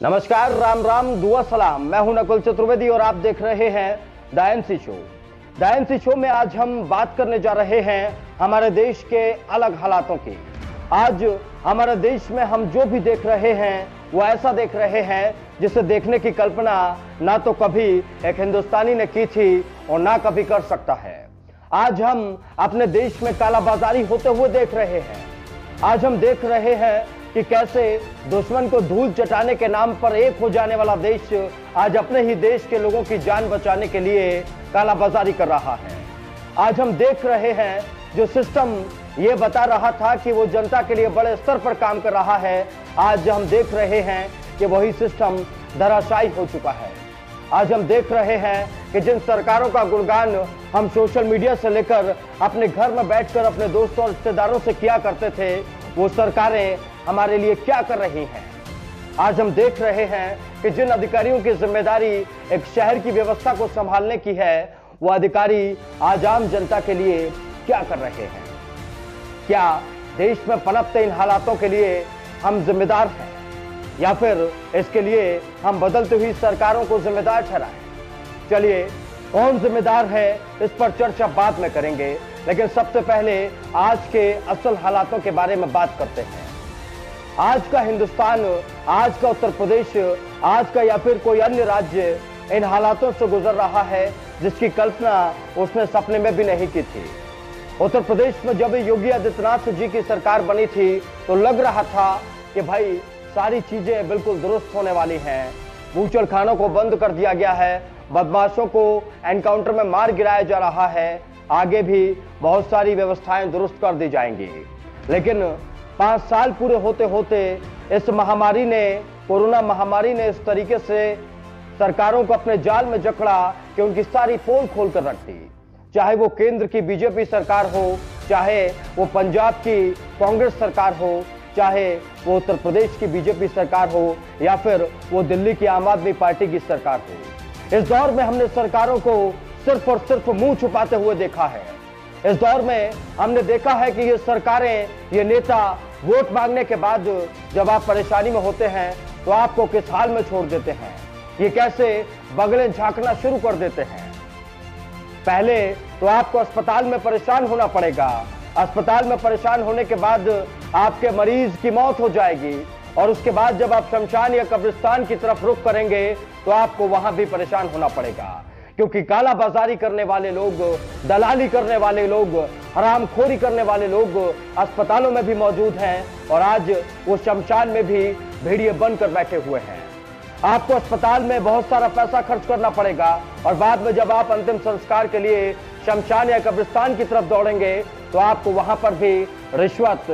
नमस्कार, राम राम, दुआ सलाम। मैं हूं नकुल चतुर्वेदी और आप देख रहे हैं the NC show. The NC show में आज हम बात करने जा रहे हैं हमारे देश के अलग हालातों की। आज हमारे देश में हम जो भी देख रहे हैं वो ऐसा देख रहे हैं जिसे देखने की कल्पना ना तो कभी एक हिंदुस्तानी ने की थी और ना कभी कर सकता है। आज हम अपने देश में कालाबाजारी होते हुए देख रहे हैं। आज हम देख रहे हैं कि कैसे दुश्मन को धूल चटाने के नाम पर एक हो जाने वाला देश आज अपने ही देश के लोगों की जान बचाने के लिए कालाबाजारी कर रहा है। आज हम देख रहे हैं जो सिस्टम ये बता रहा था कि वो जनता के लिए बड़े स्तर पर काम कर रहा है, आज हम देख रहे हैं कि वही सिस्टम धराशायी हो चुका है। आज हम देख रहे हैं कि जिन सरकारों का गुणगान हम सोशल मीडिया से लेकर अपने घर में बैठकर अपने दोस्तों और रिश्तेदारों से किया करते थे, वो सरकारें हमारे लिए क्या कर रही हैं। आज हम देख रहे हैं कि जिन अधिकारियों की जिम्मेदारी एक शहर की व्यवस्था को संभालने की है, वो अधिकारी आज आम जनता के लिए क्या कर रहे हैं। क्या देश में पनपते इन हालातों के लिए हम जिम्मेदार हैं या फिर इसके लिए हम बदलती हुई सरकारों को जिम्मेदार ठहराएं? चलिए, कौन जिम्मेदार है इस पर चर्चा बाद में करेंगे, लेकिन सबसे पहले आज के असल हालातों के बारे में बात करते हैं। आज का हिंदुस्तान, आज का उत्तर प्रदेश, आज का या फिर कोई अन्य राज्य इन हालातों से गुजर रहा है जिसकी कल्पना उसने सपने में भी नहीं की थी। उत्तर प्रदेश में जब योगी आदित्यनाथ जी की सरकार बनी थी तो लग रहा था कि भाई सारी चीजें बिल्कुल दुरुस्त होने वाली हैं। बूचड़ खानों को बंद कर दिया गया है, बदमाशों को एनकाउंटर में मार गिराया जा रहा है, आगे भी बहुत सारी व्यवस्थाएं दुरुस्त कर दी जाएंगी। लेकिन 5 साल पूरे होते होते इस महामारी ने, कोरोना महामारी ने इस तरीके से सरकारों को अपने जाल में जकड़ा कि उनकी सारी पोल खोल कर रख दी। चाहे वो केंद्र की बीजेपी सरकार हो, चाहे वो पंजाब की कांग्रेस सरकार हो, चाहे वो उत्तर प्रदेश की बीजेपी सरकार हो या फिर वो दिल्ली की आम आदमी पार्टी की सरकार हो। इस दौर में हमने सरकारों को सिर्फ और सिर्फ मुंह छुपाते हुए देखा है। इस दौर में हमने देखा है कि ये सरकारें, ये नेता वोट मांगने के बाद जब आप परेशानी में होते हैं तो आपको किस हाल में छोड़ देते हैं, ये कैसे बगलें झांकना शुरू कर देते हैं। पहले तो आपको अस्पताल में परेशान होना पड़ेगा, अस्पताल में परेशान होने के बाद आपके मरीज की मौत हो जाएगी और उसके बाद जब आप शमशान या कब्रिस्तान की तरफ रुख करेंगे तो आपको वहां भी परेशान होना पड़ेगा, क्योंकि कालाबाजारी करने वाले लोग, दलाली करने वाले लोग, हरामखोरी करने वाले लोग अस्पतालों में भी मौजूद हैं और आज वो शमशान में भी भेड़िए बनकर बैठे हुए हैं। आपको अस्पताल में बहुत सारा पैसा खर्च करना पड़ेगा और बाद में जब आप अंतिम संस्कार के लिए शमशान या कब्रिस्तान की तरफ दौड़ेंगे तो आपको वहां पर भी रिश्वत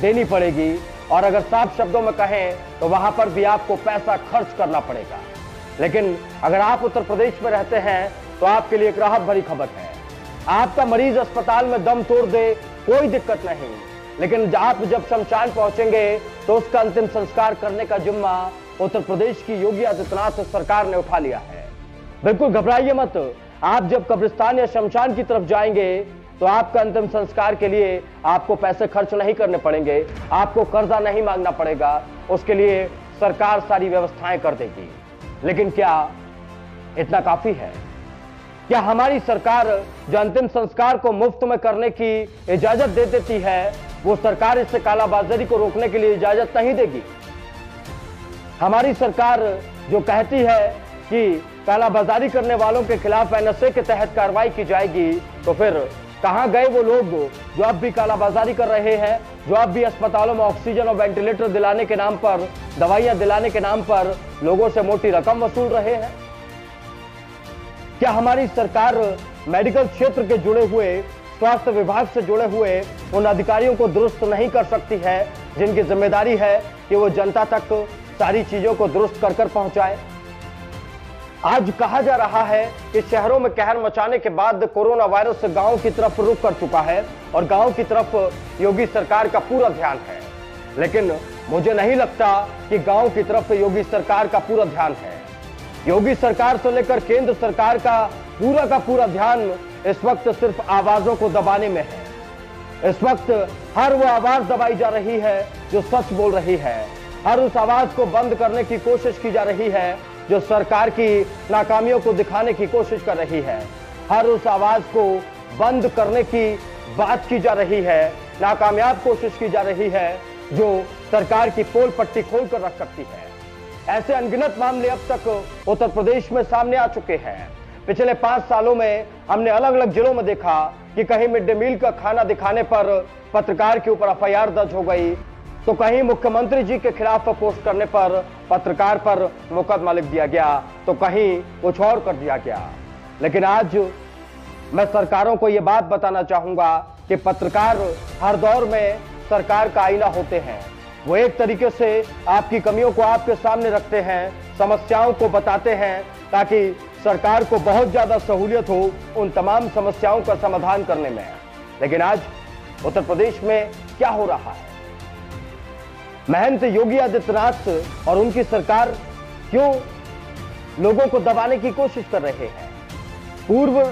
देनी पड़ेगी और अगर साफ शब्दों में कहें तो वहां पर भी आपको पैसा खर्च करना पड़ेगा। लेकिन अगर आप उत्तर प्रदेश में रहते हैं तो आपके लिए एक राहत भरी खबर है। आपका मरीज अस्पताल में दम तोड़ दे, कोई दिक्कत नहीं, लेकिन आप जब शमशान पहुंचेंगे तो उसका अंतिम संस्कार करने का जिम्मा उत्तर प्रदेश की योगी आदित्यनाथ सरकार ने उठा लिया है। बिल्कुल घबराइए मत, आप जब कब्रिस्तान या शमशान की तरफ जाएंगे तो आपका अंतिम संस्कार के लिए आपको पैसे खर्च नहीं करने पड़ेंगे, आपको कर्जा नहीं मांगना पड़ेगा, उसके लिए सरकार सारी व्यवस्थाएं कर देगी। लेकिन क्या इतना काफी है? क्या हमारी सरकार जो अंतिम संस्कार को मुफ्त में करने की इजाजत दे देती है, वो सरकार इससे कालाबाजारी को रोकने के लिए इजाजत नहीं देगी? हमारी सरकार जो कहती है कि कालाबाजारी करने वालों के खिलाफ एनएसए के तहत कार्रवाई की जाएगी, तो फिर कहां गए वो लोग जो अब भी कालाबाजारी कर रहे हैं, जो अब भी अस्पतालों में ऑक्सीजन और वेंटिलेटर दिलाने के नाम पर, दवाइयां दिलाने के नाम पर लोगों से मोटी रकम वसूल रहे हैं? क्या हमारी सरकार मेडिकल क्षेत्र के जुड़े हुए, स्वास्थ्य विभाग से जुड़े हुए उन अधिकारियों को दुरुस्त नहीं कर सकती है जिनकी जिम्मेदारी है कि वो जनता तक सारी चीजों को दुरुस्त कर कर पहुंचाए? आज कहा जा रहा है कि शहरों में कहर मचाने के बाद कोरोना वायरस गांव की तरफ रुख कर चुका है और गांव की तरफ योगी सरकार का पूरा ध्यान है। लेकिन मुझे नहीं लगता कि गांव की तरफ योगी सरकार का पूरा ध्यान है। योगी सरकार से लेकर केंद्र सरकार का पूरा ध्यान इस वक्त सिर्फ आवाजों को दबाने में है। इस वक्त हर वो आवाज दबाई जा रही है जो सच बोल रही है, हर उस आवाज को बंद करने की कोशिश की जा रही है जो सरकार की नाकामियों को दिखाने की कोशिश कर रही है। हर उस आवाज को बंद करने की बात की जा रही है, नाकामयाब कोशिश की जा रही है जो सरकार की पोल पट्टी खोलकर रख सकती है। ऐसे अनगिनत मामले अब तक उत्तर प्रदेश में सामने आ चुके हैं। पिछले 5 सालों में हमने अलग अलग जिलों में देखा कि कहीं मिड डे मील का खाना दिखाने पर पत्रकार के ऊपर एफआईआर दर्ज हो गई, तो कहीं मुख्यमंत्री जी के खिलाफ पोस्ट करने पर पत्रकार पर मुकदमा लिख दिया गया, तो कहीं कुछ और कर दिया गया। लेकिन आज मैं सरकारों को यह बात बताना चाहूंगा कि पत्रकार हर दौर में सरकार का आईना होते हैं। वो एक तरीके से आपकी कमियों को आपके सामने रखते हैं, समस्याओं को बताते हैं, ताकि सरकार को बहुत ज्यादा सहूलियत हो उन तमाम समस्याओं का समाधान करने में। लेकिन आज उत्तर प्रदेश में क्या हो रहा है? महंत योगी आदित्यनाथ और उनकी सरकार क्यों लोगों को दबाने की कोशिश कर रहे हैं? पूर्व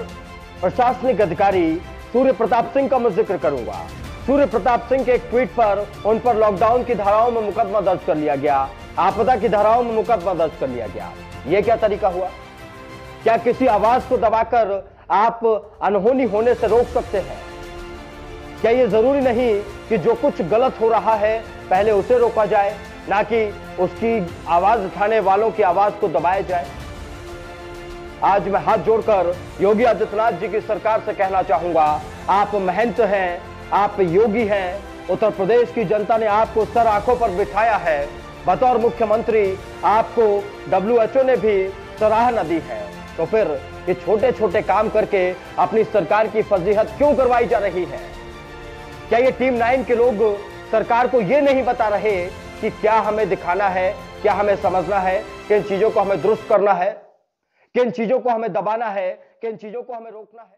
प्रशासनिक अधिकारी सूर्य प्रताप सिंह का मैं जिक्र करूंगा। सूर्य प्रताप सिंह के एक ट्वीट पर उन पर लॉकडाउन की धाराओं में मुकदमा दर्ज कर लिया गया, आपदा की धाराओं में मुकदमा दर्ज कर लिया गया। यह क्या तरीका हुआ? क्या किसी आवाज को दबाकर आप अनहोनी होने से रोक सकते हैं? क्या यह जरूरी नहीं कि जो कुछ गलत हो रहा है पहले उसे रोका जाए, ना कि उसकी आवाज उठाने वालों की आवाज को दबाया जाए? आज मैं हाथ जोड़कर योगी आदित्यनाथ जी की सरकार से कहना चाहूंगा, आप महंत हैं, आप योगी हैं, उत्तर प्रदेश की जनता ने आपको सर आंखों पर बिठाया है। बतौर मुख्यमंत्री आपको WHO ने भी सराहना दी है, तो फिर ये छोटे छोटे काम करके अपनी सरकार की फजीहत क्यों करवाई जा रही है? क्या ये टीम 9 के लोग सरकार को ये नहीं बता रहे कि क्या हमें दिखाना है, क्या हमें समझना है, किन चीजों को हमें दुरुस्त करना है, किन चीजों को हमें दबाना है, किन चीजों को हमें रोकना है?